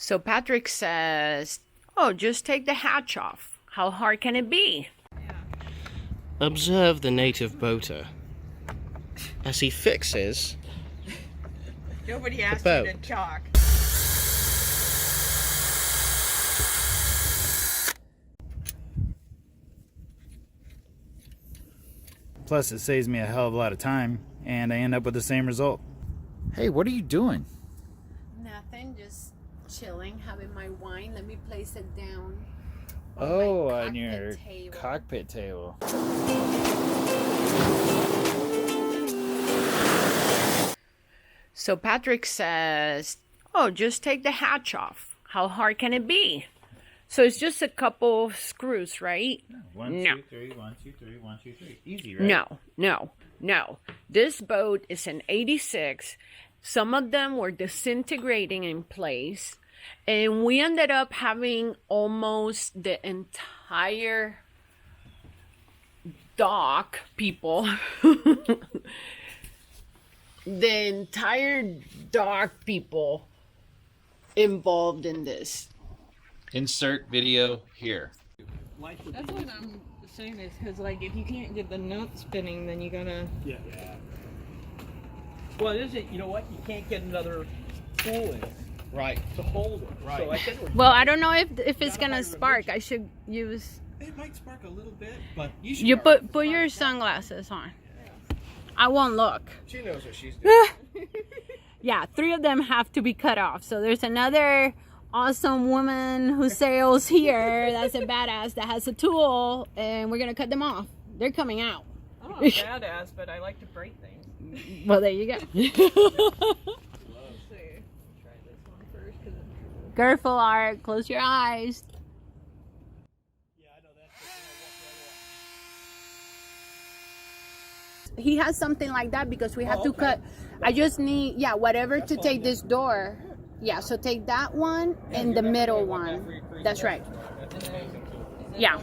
So Patrick says, oh, just take the hatch off. How hard can it be? Observe the native boater as he fixes Nobody asked boat. you to talk. Plus, it saves me a hell of a lot of time, and I end up with the same result. Hey, what are you doing? Nothing, just chilling, having my wine. Let me place it down. Oh, my on your cockpit table. cockpit table. So Patrick says, oh, just take the hatch off. How hard can it be? So it's just a couple of screws, right? One, No. 2, 3, 1, 2, 3, 1, 2, 3. Easy, right? No. This boat is an 86. Some of them were disintegrating in place. And we ended up having almost the entire dock people. The entire dock people involved in this. Insert video here. That's what I'm saying is because, like, if you can't get the nut spinning, then you gotta. Yeah. Well, it isn't. You know what? You can't get another tool in it Right. to hold it. Right. So I think Well, I don't know if it's gonna spark. I should use. it might spark a little bit, but you should. You put your sunglasses on. I won't look. She knows what she's doing. Yeah, 3 of them have to be cut off. So there's another awesome woman who sails here. That's a badass that has a tool, and we're gonna cut them off. They're coming out. I'm not badass, but I like to break things. Well, there you go. Let's see. Try this one first. Careful, Art. Close your eyes. He has something like that because we have to cut. I just need, whatever to take this door. Yeah, so take that one and the middle one. That's right. Yeah.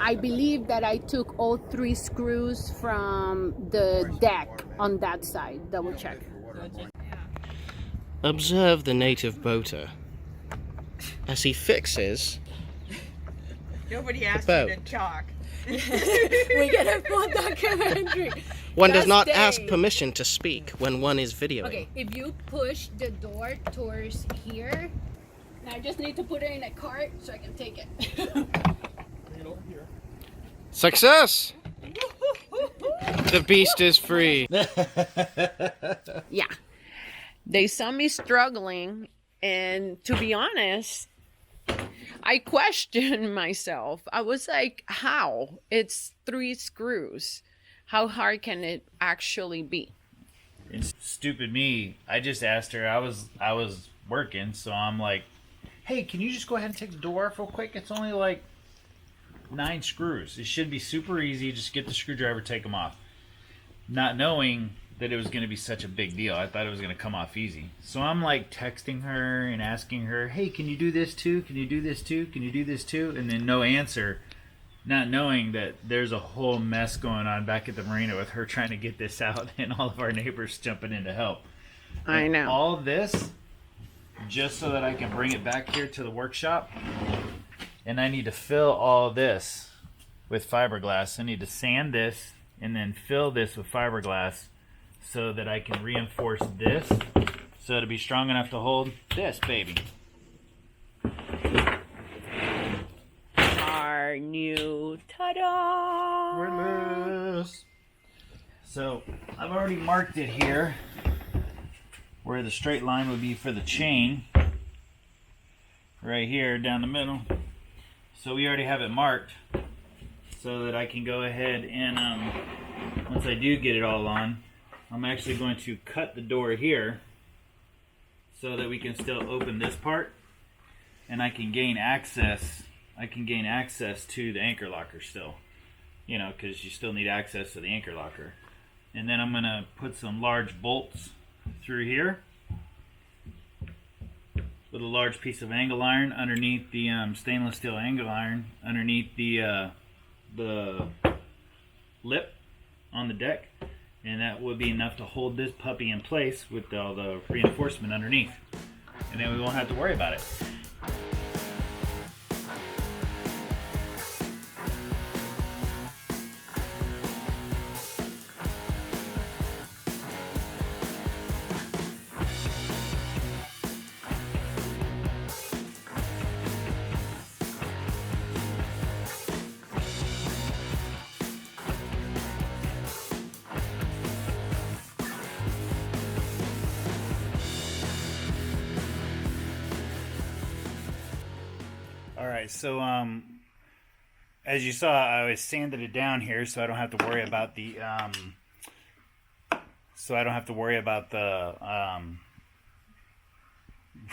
I believe that I took all 3 screws from the deck on that side. Double check. Observe the native boater as he fixes Nobody asked boat. you to talk. We get a full documentary. One does not Dusty. ask permission to speak when one is videoing. Okay, if you push the door towards here, now I just need to put it in a cart so I can take it. Success! The beast is free. Yeah. They saw me struggling, and to be honest, I questioned myself. I was like, how? It's 3 screws. How hard can it actually be? And stupid me, I just asked her. I was working, so I'm like, hey, can you just go ahead and take the door off real quick? It's only like 9 screws. It should be super easy. Just get the screwdriver, take them off. Not knowing that it was going to be such a big deal. I thought it was going to come off easy. So I'm like texting her and asking her, hey, can you do this too? Can you do this too? Can you do this too? And then no answer. Not knowing that there's a whole mess going on back at the marina with her trying to get this out and all of our neighbors jumping in to help. I know. All this just so that I can bring it back here to the workshop. And I need to fill all this with fiberglass. I need to sand this and then fill this with fiberglass so that I can reinforce this so it'll be strong enough to hold this baby. Our new ta-da! Windlass. So I've already marked it here where the straight line would be for the chain. Right here down the middle. So we already have it marked so that I can go ahead and once I do get it all on, I'm actually going to cut the door here so that we can still open this part and I can gain access to the anchor locker still, you know, because you still need access to the anchor locker. And then I'm going to put some large bolts through here with a large piece of angle iron underneath the stainless steel angle iron underneath the lip on the deck, and that would be enough to hold this puppy in place with all the reinforcement underneath. and then we won't have to worry about it. Alright, so as you saw, I sanded it down here so I don't have to worry about the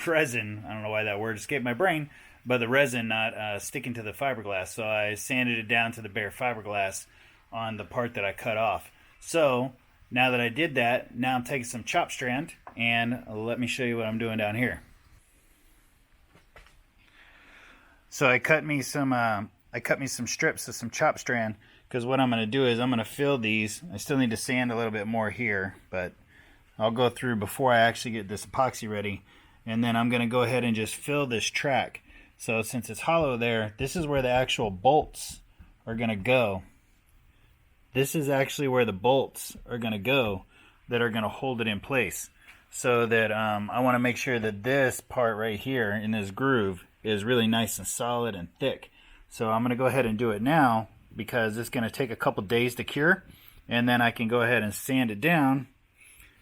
resin. I don't know why that word escaped my brain, but the resin not sticking to the fiberglass. So I sanded it down to the bare fiberglass on the part that I cut off. So now that I did that, now I'm taking some chop strand, and let me show you what I'm doing down here. So I cut me some strips of some chop strand, because what I'm going to do is I'm going to fill these. I still need to sand a little bit more here, but I'll go through before I actually get this epoxy ready, and then I'm going to go ahead and just fill this track. So since it's hollow there, this is where the actual bolts are going to go. This is actually where the bolts are going to go that are going to hold it in place. So that I want to make sure that this part right here in this groove is really nice and solid and thick. So I'm going to go ahead and do it now, because it's going to take a couple days to cure, and then I can go ahead and sand it down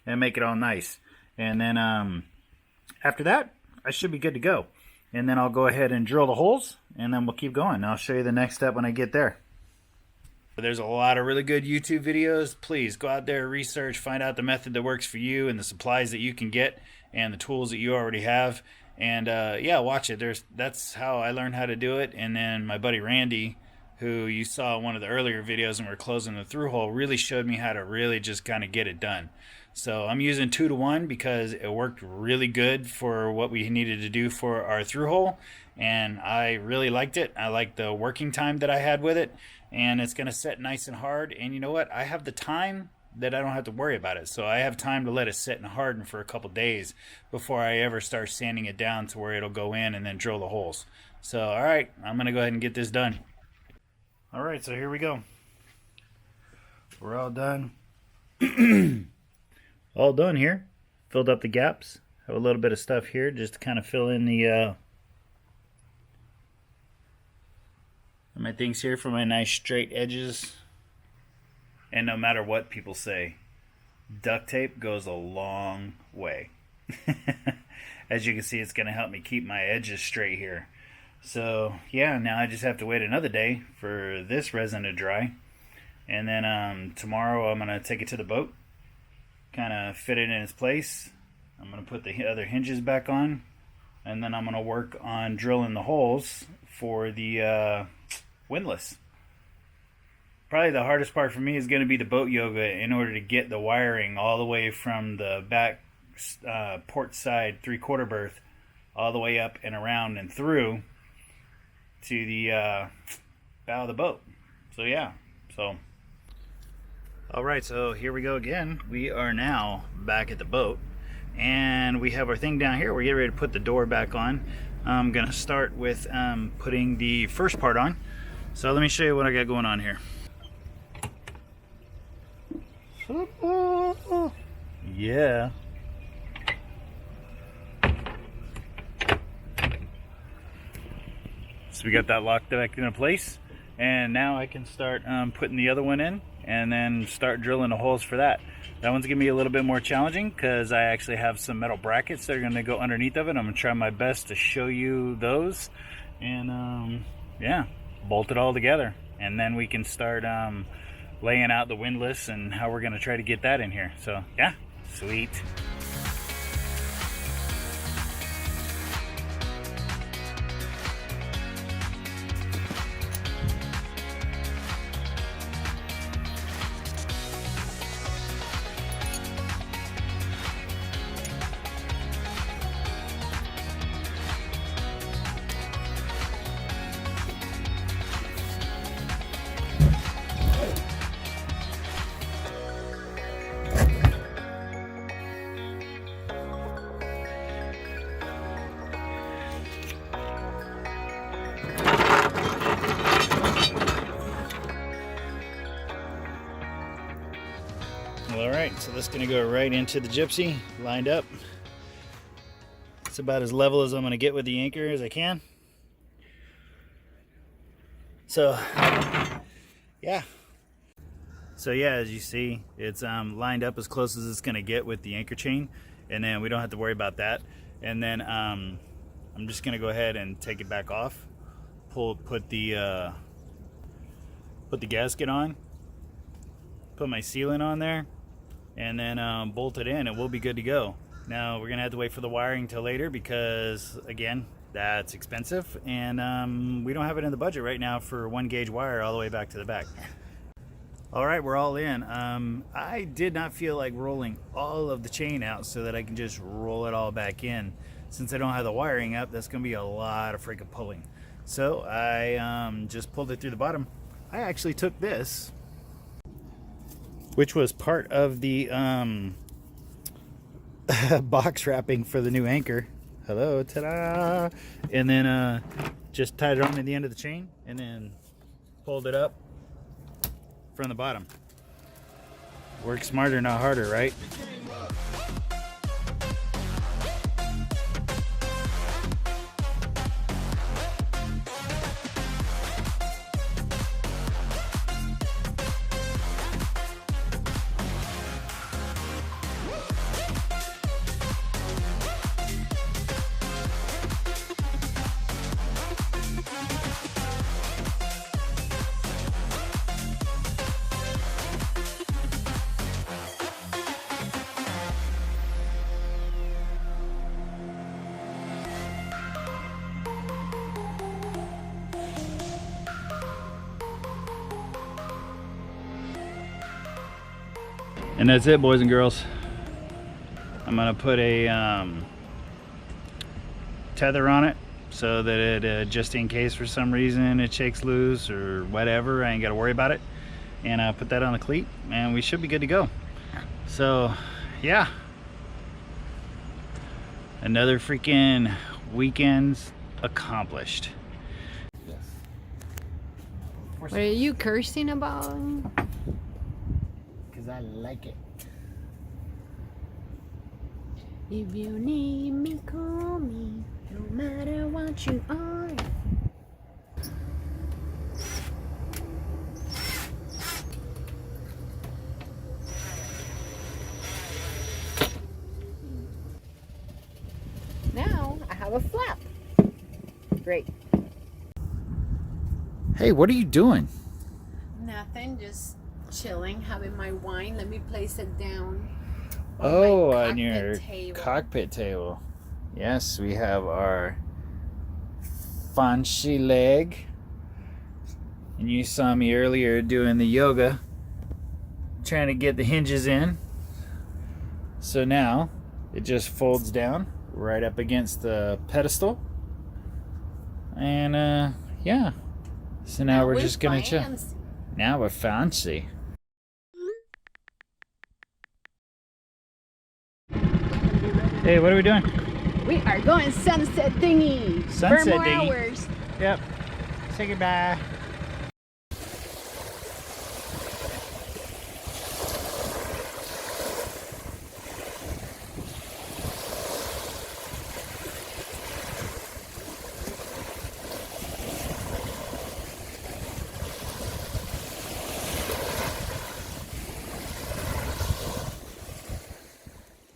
and make it all nice. And then after that, I should be good to go. And then I'll go ahead and drill the holes, and then we'll keep going. I'll show you the next step when I get there. There's a lot of really good YouTube videos. Please go out there, research, find out the method that works for you and the supplies that you can get and the tools that you already have. And yeah, watch it. That's how I learned how to do it. And then my buddy Randy, who you saw in one of the earlier videos and we're closing the through hole, really showed me how to really just kind of get it done. So I'm using 2-to-1 because it worked really good for what we needed to do for our through hole, and I really liked it. I liked the working time that I had with it, and it's going to set nice and hard. And you know what? I have the time that I don't have to worry about it. So I have time to let it sit and harden for a couple days before I ever start sanding it down to where it'll go in and then drill the holes. So all right, I'm going to go ahead and get this done. All right, so here we go. We're all done. All done here. Filled up the gaps. Have a little bit of stuff here just to kind of fill in the my things here for my nice straight edges. And no matter what people say, duct tape goes a long way. As you can see, it's going to help me keep my edges straight here. So yeah, now I just have to wait another day for this resin to dry. And then tomorrow I'm going to take it to the boat, kind of fit it in its place. I'm going to put the other hinges back on, and then I'm going to work on drilling the holes for the windlass. Probably the hardest part for me is going to be the boat yoga, in order to get the wiring all the way from the back port side 3/4 berth all the way up and around and through to the bow of the boat. So yeah, so alright, so here we go again. We are now back at the boat, and we have our thing down here. We're getting ready to put the door back on. I'm gonna start with putting the first part on. So let me show you what I got going on here. Yeah. So we got that locked back into place, and now I can start putting the other one in and then start drilling the holes for that. That one's gonna be a little bit more challenging because I actually have some metal brackets that are gonna go underneath of it. I'm gonna try my best to show you those, and yeah, bolt it all together, and then we can start laying out the windlass and how we're gonna try to get that in here. So yeah, sweet. so this is gonna go right into the gypsy, lined up. It's about as level as I'm gonna get with the anchor as I can. So, yeah. So yeah, as you see, it's lined up as close as it's gonna get with the anchor chain, and then we don't have to worry about that. And then I'm just gonna go ahead and take it back off, put the gasket on, put my sealant on there, and then bolt it in, and we'll be good to go. Now we're gonna have to wait for the wiring till later because, again, that's expensive, and we don't have it in the budget right now for 1 gauge wire all the way back to the back. All right, we're all in. I did not feel like rolling all of the chain out so that I can just roll it all back in. Since I don't have the wiring up, that's gonna be a lot of freaking pulling. So I just pulled it through the bottom. I actually took this, which was part of the box wrapping for the new anchor. Hello, ta-da! And then just tied it on to the end of the chain and then pulled it up from the bottom. Work smarter, not harder, right? And that's it, boys and girls. I'm gonna put a tether on it so that it just in case for some reason it shakes loose or whatever, I ain't gotta worry about it. And I'll put that on the cleat and we should be good to go. So yeah, another freaking weekend's accomplished. What are you cursing about? I like it. If you need me, call me, no matter what you are. Now I have a flap. Great. Hey, what are you doing? Nothing, just chilling, having my wine. Let me place it down. Oh, my on your cockpit table. cockpit table. Yes, we have our fancy leg. And you saw me earlier doing the yoga, trying to get the hinges in. So now it just folds down right up against the pedestal. And yeah. So now we're just gonna chill. Now we're fancy. Hey, what are we doing? We are going sunset thingy. Sunset for more dinghy. hours. Yep. Say goodbye.